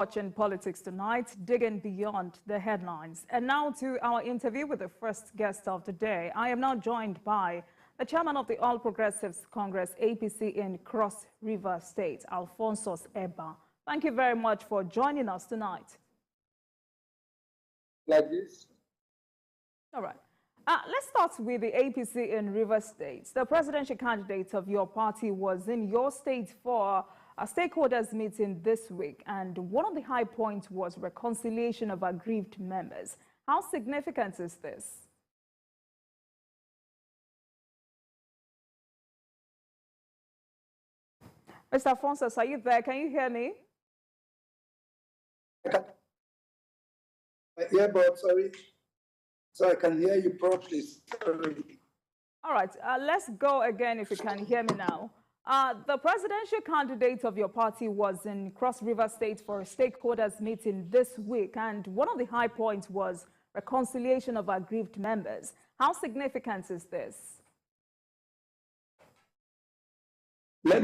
Watching politics tonight, digging beyond the headlines. And now to our interview with the first guest of the day. I am now joined by the chairman of the All Progressives Congress, APC in Cross River State, Alphonsus Eba. Thank you very much for joining us tonight. Like this. All right. Let's start with the APC in River State. The presidential candidate of your party was in your state for a stakeholders meeting this week, and one of the high points was reconciliation of aggrieved members. How significant is this? Mr. Alphonsus, are you there? Can you hear me? Yeah, but sorry. So I can hear you properly. Sorry. All right, let's go again if you can hear me now. The presidential candidate of your party was in Cross River State for a stakeholders meeting this week, and one of the high points was reconciliation of aggrieved members. How significant is this? Good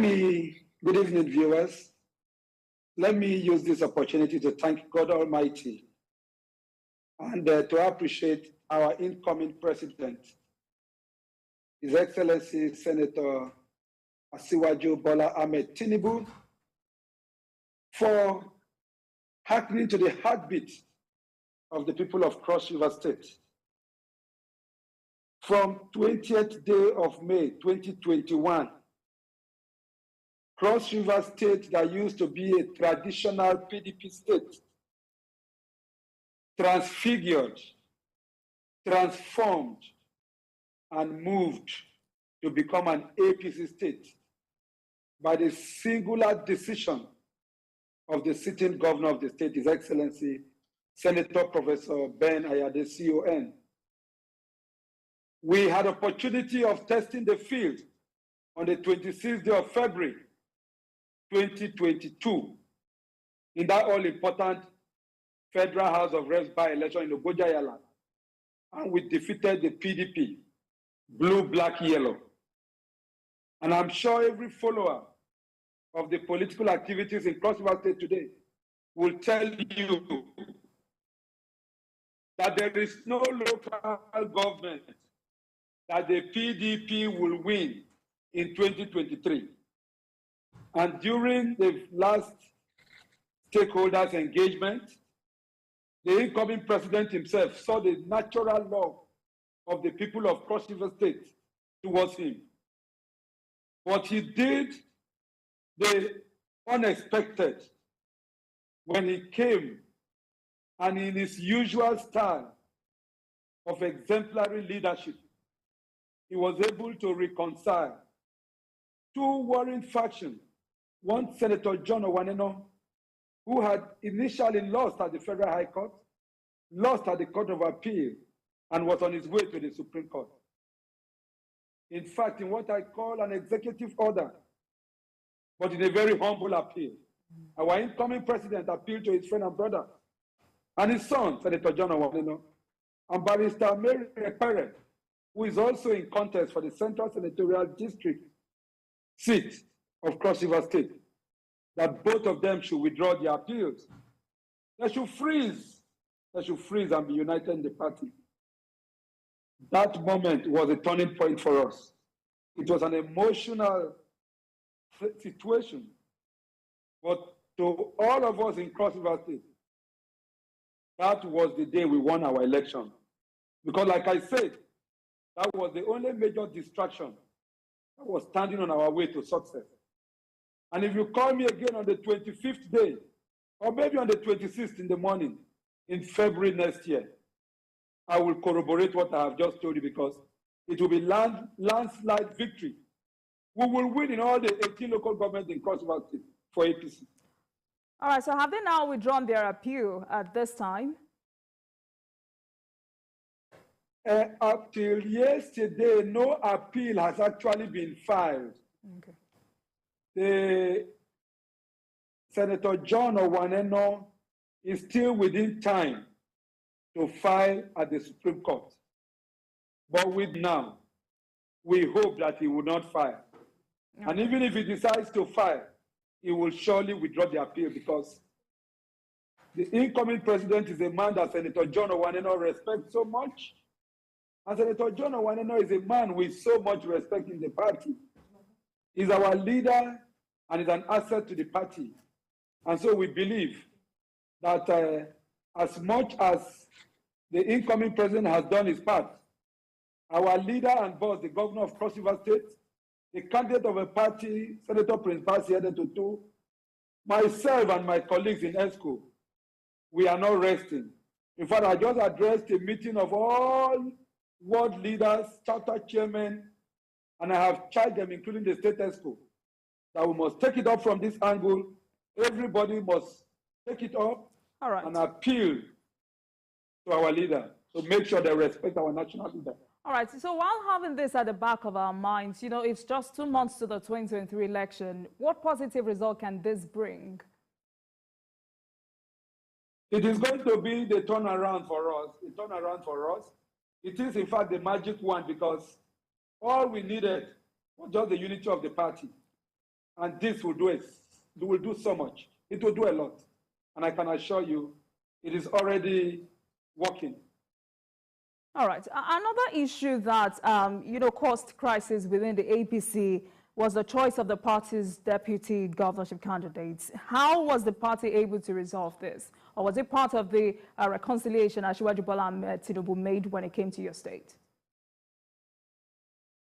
evening, viewers. Let me use this opportunity to thank God Almighty and to appreciate our incoming president, His Excellency Senator Asiwaju Bola Ahmed Tinubu, for hearkening to the heartbeat of the people of Cross River State. From 20th day of May 2021, Cross River State, that used to be a traditional PDP state, transfigured, transformed, and moved to become an APC state by the singular decision of the sitting governor of the state, His Excellency Senator Professor Ben Ayade, CON. We had opportunity of testing the field on the 26th day of February 2022 in that all-important Federal House of Reps by-election in Ogojayala, and we defeated the PDP, blue, black, yellow. And I'm sure every follower of the political activities in Cross River State today will tell you that there is no local government that the PDP will win in 2023. And during the last stakeholders engagement, the incoming president himself saw the natural love of the people of Cross River State towards him. But he did the unexpected when he came, and in his usual style of exemplary leadership, he was able to reconcile two warring factions. One, Senator John Owaneno, who had initially lost at the Federal High Court, lost at the Court of Appeal, and was on his way to the Supreme Court. In fact, in what I call an executive order, but in a very humble appeal. Our incoming president appealed to his friend and brother, and his son, Senator John Owaneno, and Barrister Mary Ekpere, who is also in contest for the Central Senatorial District seat of Cross River State, that both of them should withdraw their appeals. They should freeze and be united in the party. That moment was a turning point for us. It was an emotional situation. But to all of us in Cross River State, that was the day we won our election. Because like I said, that was the only major distraction that was standing on our way to success. And if you call me again on the 25th day, or maybe on the 26th in the morning, in February next year, I will corroborate what I have just told you, because it will be landslide victory. We will win in all the 18 local governments in Cross River State for APC. All right, so have they now withdrawn their appeal at this time? Up till yesterday, no appeal has actually been filed. Okay. Senator John Owaneno is still within time to file at the Supreme Court. But now, we hope that he will not file. Okay. And even if he decides to file, he will surely withdraw the appeal, because The incoming president is a man that Senator John Owaneno respects so much. And Senator John Owaneno is a man with so much respect in the party. He's our leader and is an asset to the party. And so we believe that as much as the incoming president has done his part, our leader and boss, the governor of Cross River State, the candidate of a party, Senator Prince Basi Tutu, myself and my colleagues in ESCO, we are not resting. In fact, I just addressed a meeting of all world leaders, charter chairmen, and I have charged them, including the state ESCO, that we must take it up from this angle. Everybody must take it up and appeal to our leader to make sure they respect our national leader. All right, so while having this at the back of our minds, you know, it's just 2 months to the 2023 election. What positive result can this bring? It is going to be the turnaround for us. It is, in fact, the magic one, because all we needed was just the unity of the party. And this will do it. It will do so much. It will do a lot. And I can assure you, it is already working. All right. Another issue that, you know, caused crisis within the APC was the choice of the party's deputy governorship candidates. How was the party able to resolve this? Or was it part of the reconciliation Asiwaju Bola Ahmed Tinubu made when it came to your state?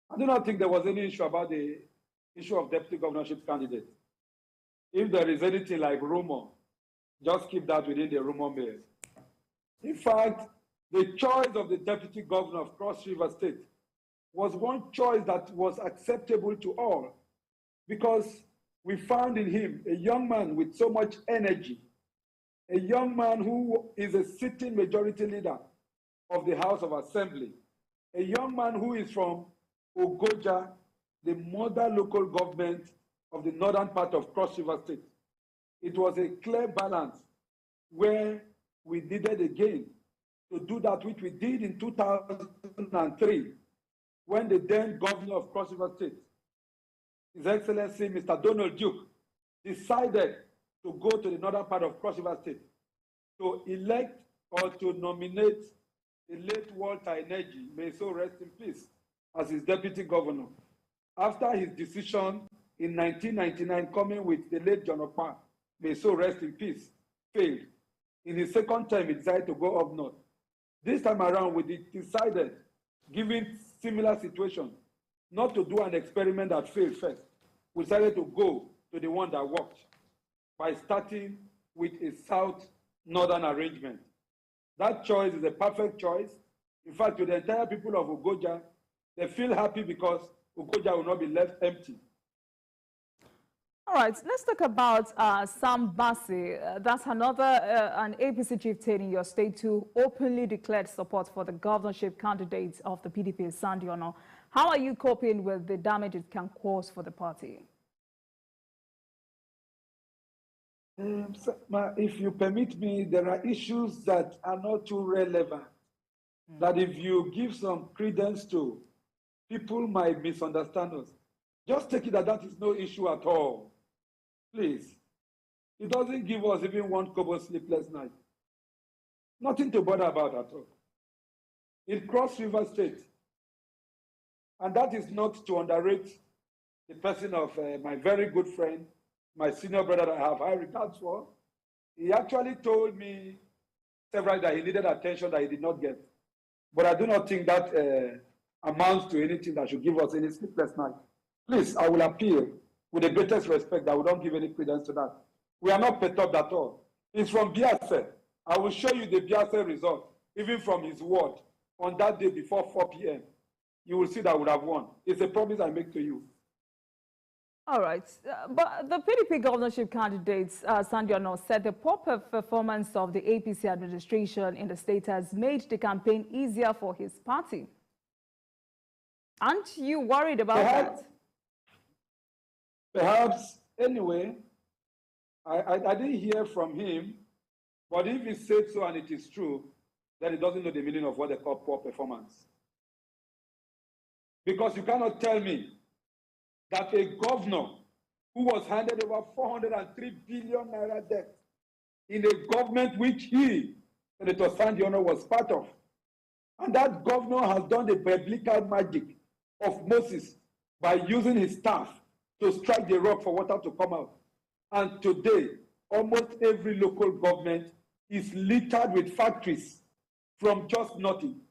I do not think there was any issue about the issue of deputy governorship candidate. If there is anything like rumor, just keep that within the rumor mill. In fact, the choice of the deputy governor of Cross River State was one choice that was acceptable to all, because we found in him a young man with so much energy, a young man who is a sitting majority leader of the House of Assembly, a young man who is from Ogoja, the mother local government of the northern part of Cross River State. It was a clear balance where we needed again to do that which we did in 2003, when the then governor of Cross River State, His Excellency Mr. Donald Duke, decided to go to the northern part of Cross River State to elect or to nominate the late Walter Energy, may so rest in peace, as his deputy governor. After his decision in 1999 coming with the late John Okpa, may so rest in peace, failed. In his second term, he decided to go up north. This time around, we decided, given similar situation, not to do an experiment that failed first. We decided to go to the one that worked by starting with a south-northern arrangement. That choice is a perfect choice. In fact, to the entire people of Ogoja, they feel happy because Ogoja will not be left empty. All right, let's talk about Sam Bassey. That's another an APC chieftain in your state who openly declared support for the governorship candidates of the PDP, Sandiono. How are you coping with the damage it can cause for the party? If you permit me, there are issues that are not too relevant, that if you give some credence to, people might misunderstand us. Just take it that that is no issue at all. Please. It doesn't give us even one kobo sleepless night. Nothing to bother about at all. It Cross River State. And that is not to underrate the person of my very good friend, my senior brother that I have high regards for. He actually told me several that he needed attention that he did not get. But I do not think that amounts to anything that should give us any sleepless night. Please, I will appeal with the greatest respect that we don't give any credence to that. We are not perturbed at all. It's from Biase. I will show you the Biase result, even from his word, on that day before 4 p.m. You will see that I would have won. It's a promise I make to you. All right. But the PDP governorship candidates, Sandiono, said the poor performance of the APC administration in the state has made the campaign easier for his party. Aren't you worried about that? Perhaps, anyway, I didn't hear from him, but if he said so and it is true, then he doesn't know the meaning of what they call poor performance. Because you cannot tell me that a governor who was handed over 403 billion naira debt in a government which he, Senator Sandiono, was part of. And that governor has done the biblical magic of Moses by using his staff to strike the rock for water to come out. And today, almost every local government is littered with factories from just nothing.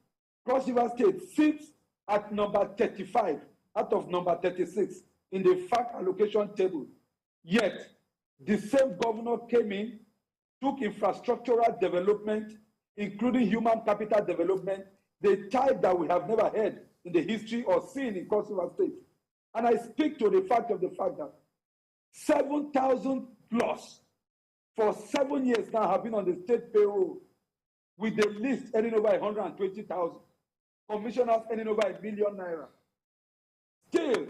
Cross River State sits at number 35 out of number 36 in the fact allocation table. Yet, the same governor came in, took infrastructural development, including human capital development, the type that we have never heard in the history or seen in Cross River State. And I speak to the fact that 7,000 plus for 7 years now have been on the state payroll with the list earning over 120,000, commissioners earning over ₦1 million. Still,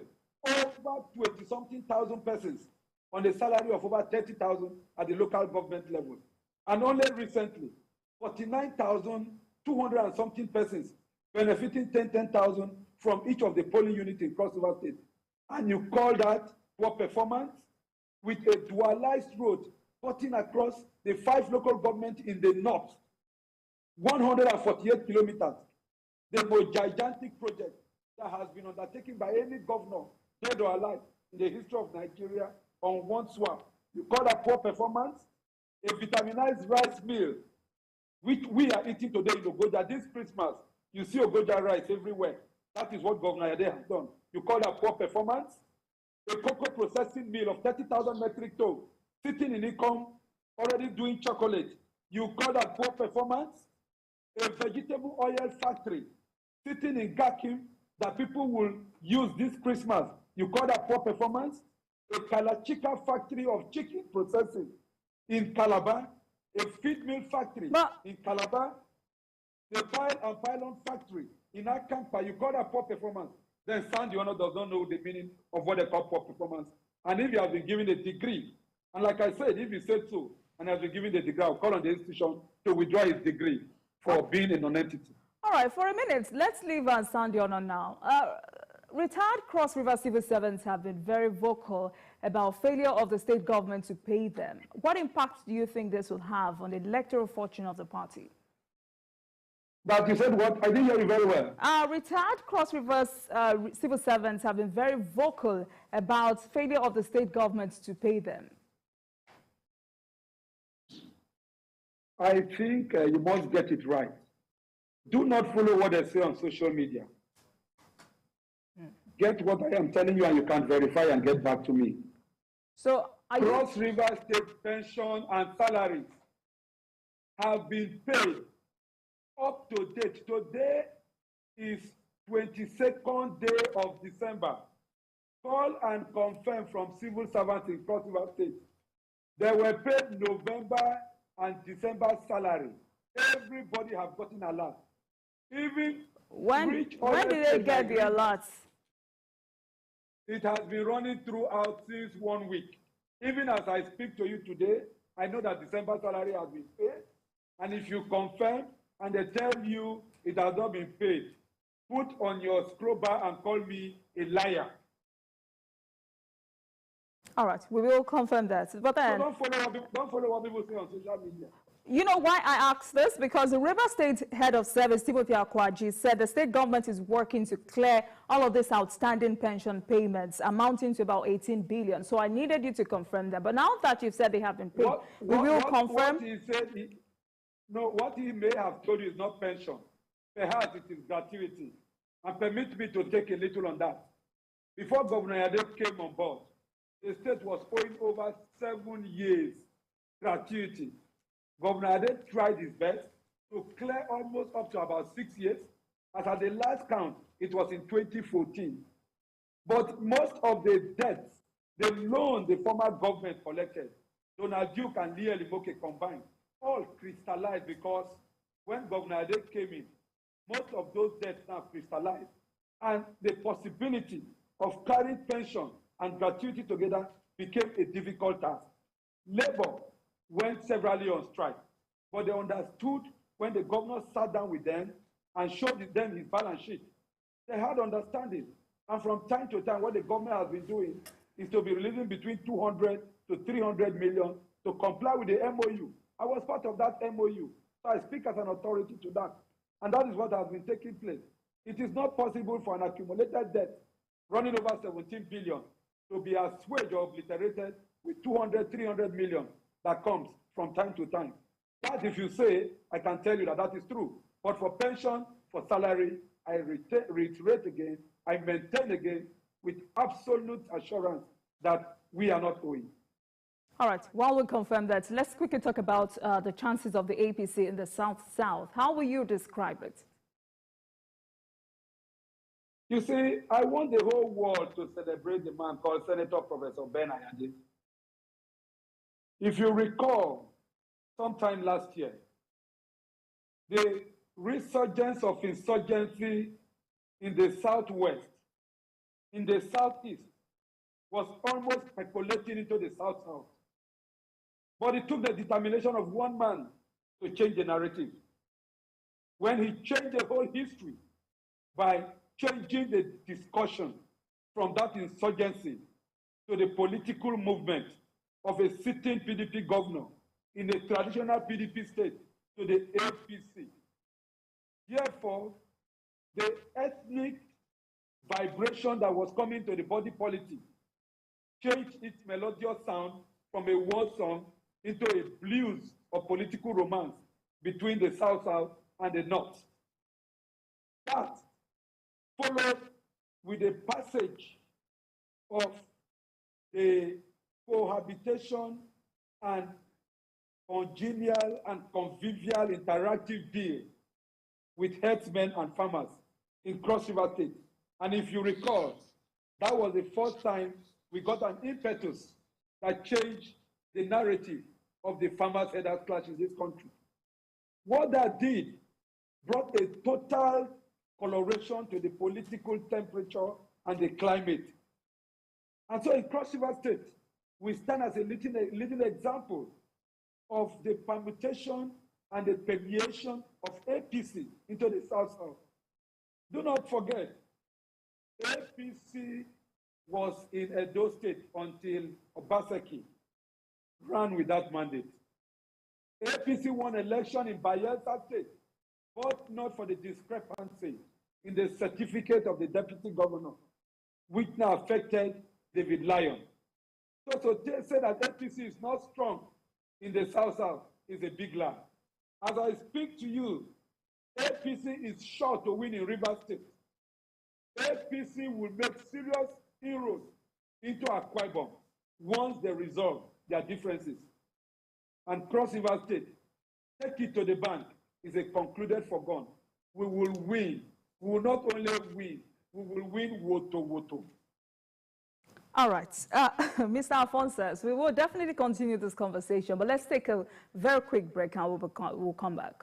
over 20-something thousand persons on the salary of over 30,000 at the local government level. And only recently, 49,200 and something persons benefiting 10,000 from each of the polling units in Cross River State. And you call that poor performance? With a dualized road cutting across the 5 local governments in the north, 148 kilometers, the most gigantic project that has been undertaken by any governor, dead or alive, in the history of Nigeria on one swap. You call that poor performance? A vitaminized rice meal, which we are eating today in Ogoja. This Christmas, you see Ogoja rice everywhere. That is what Governor Ade has done. You call that poor performance? A cocoa processing mill of 30,000 metric tons, sitting in Ikom, already doing chocolate. You call that poor performance? A vegetable oil factory, sitting in Gakim, that people will use this Christmas. You call that poor performance? A Kalachika factory of chicken processing in Calabar, a feed mill factory in Calabar, the pile and pylon factory in Akampa. You call that poor performance? Then Sandiono does not know the meaning of what they call poor performance. And if he has been given a degree, and like I said, if he said so, and has been given the degree, I'll call on the institution to withdraw his degree for being a non-entity. All right, for a minute, let's leave Sandiono now. Retired Cross River civil servants have been very vocal about failure of the state government to pay them. What impact do you think this will have on the electoral fortune of the party? But you said what? I didn't hear you very well. Retired Cross Rivers civil servants have been very vocal about failure of the state government to pay them. I think you must get it right. Do not follow what they say on social media. Get what I am telling you and you can verify and get back to me. So, Cross River State pension and salaries have been paid up to date. Today is 22nd day of December. Call and confirm from civil servants in Cross River State. They were paid November and December salary. Everybody have gotten a lot. Even when did they get the alerts? It has been running throughout since 1 week. Even as I speak to you today, I know that December salary has been paid. And if you confirm and they tell you it has not been paid, put on your scroll bar and call me a liar. All right, we will confirm that. But then, so don't follow what people say on social media. You know why I asked this? Because the River State Head of Service, Timothy Akwaji, said the state government is working to clear all of these outstanding pension payments amounting to about 18 billion. So I needed you to confirm that. But now that you've said they have been paid, we will confirm. What he may have told you is not pension. Perhaps it is gratuity. And permit me to take a little on that. Before Governor Ade came on board, the state was owing over 7 years gratuity. Governor Ade tried his best to clear almost up to about 6 years. As at the last count, it was in 2014. But most of the debts, the loan the former government collected, Donald Duke and Lee Elimoke combined, all crystallized because when Governor Ade came in, most of those debts now crystallized. And the possibility of carrying pension and gratuity together became a difficult task. Labor went severally on strike, but they understood when the governor sat down with them and showed them his balance sheet. They had understanding. And from time to time, what the government has been doing is to be releasing between 200 to 300 million to comply with the MOU I was part of that MOU. So I speak as an authority to that. And that is what has been taking place. It is not possible for an accumulated debt running over 17 billion to be assuaged or obliterated with 200, 300 million that comes from time to time. That, if you say, I can tell you that that is true. But for pension, for salary, I reiterate again, I maintain again with absolute assurance that we are not owing. All right, while we confirm that, let's quickly talk about the chances of the APC in the South-South. How will you describe it? You see, I want the whole world to celebrate the man called Senator Professor Ben Ayade. If you recall, sometime last year, the resurgence of insurgency in the Southwest, in the Southeast, was almost percolating into the South-South. But it took the determination of one man to change the narrative. When he changed the whole history by changing the discussion from that insurgency to the political movement of a sitting PDP governor in a traditional PDP state to the APC. Therefore, the ethnic vibration that was coming to the body politic changed its melodious sound from a war song into a blues of political romance between the South-South and the North. That followed with the passage of the cohabitation and congenial and convivial interactive deal with herdsmen and farmers in Cross River State. And if you recall, that was the first time we got an impetus that changed the narrative of the farmers' headers clash in this country. What that did brought a total coloration to the political temperature and the climate. And so in Cross River State, we stand as a little example of the permutation and the permeation of APC into the South-South. Do not forget, APC was in Edo State until Obaseki ran with that mandate. APC won election in Bayelsa State, but not for the discrepancy in the certificate of the deputy governor, which now affected David Lyon. So they say that APC is not strong in the South-South is a big lie. As I speak to you, APC is sure to win in River State. APC will make serious inroads into Akwa Ibom once they resolve their differences. And Cross River State, take it to the bank, is a concluded forgone. We will win. We will not only win, we will win woto. All right. Mr. Alphonsus, we will definitely continue this conversation, but let's take a very quick break and we'll come back.